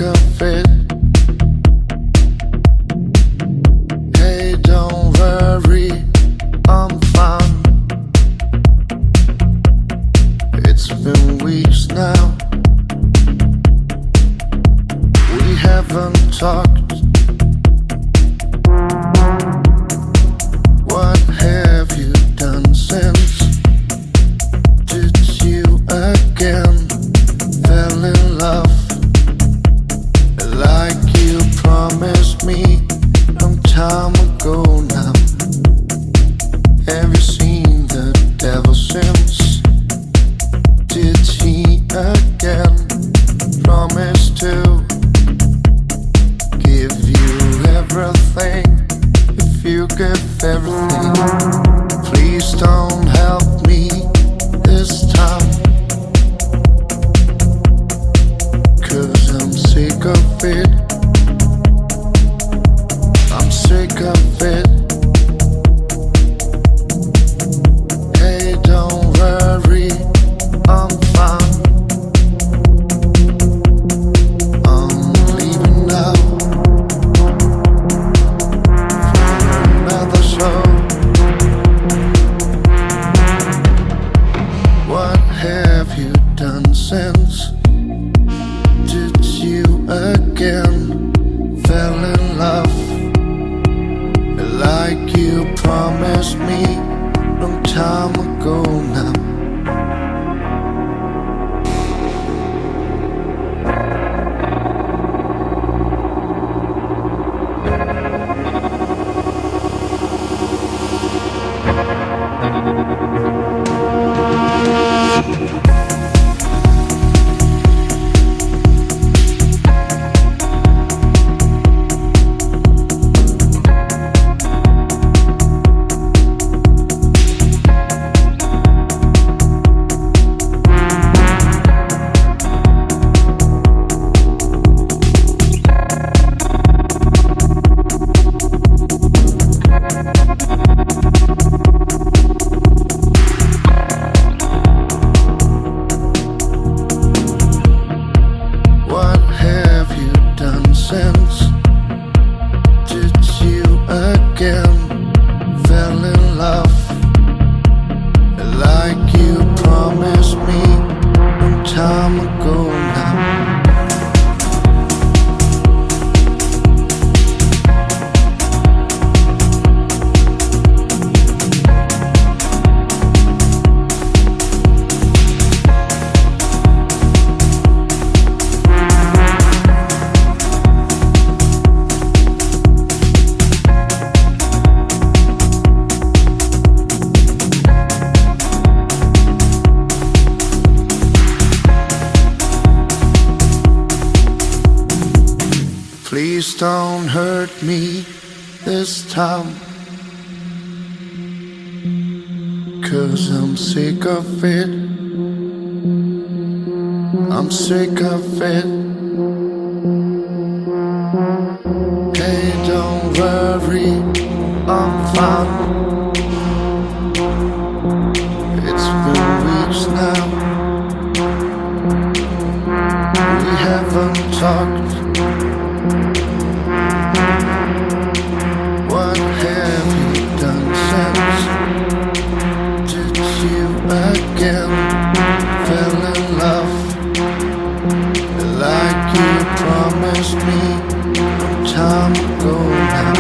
sick of it. Hey, don't worry, I'm fine. It's been weeks now. We haven't talked. What have you done since? Did you again fell in love like you promised me some time ago now? Have you seen the devil since? Did he again promise to give you everything? If you give everything, please don't help me this time, 'cause I'm sick of it. I'm sick of it. Hey, don't worry, I'm fine. I'm leaving now for another show. What have you done since? Did you again fell in love like you promised me some time ago now? What have you done since? Did you again fell in love like you promised me some time ago now? Please don't hurt me this time, 'cause I'm sick of it. I'm sick of it. Hey, don't worry, I'm fine. It's been weeks now. We haven't talked. What have you done since? Did you again fell in love like you promised me some time ago now?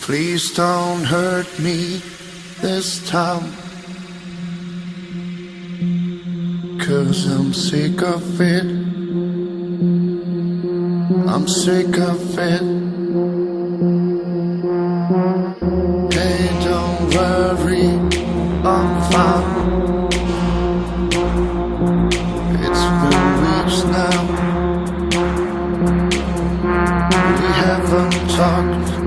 Please don't hurt me this time, 'cause I'm sick of it. I'm sick of it. Hey, don't worry, I'm fine. It's been weeks now. We haven't talked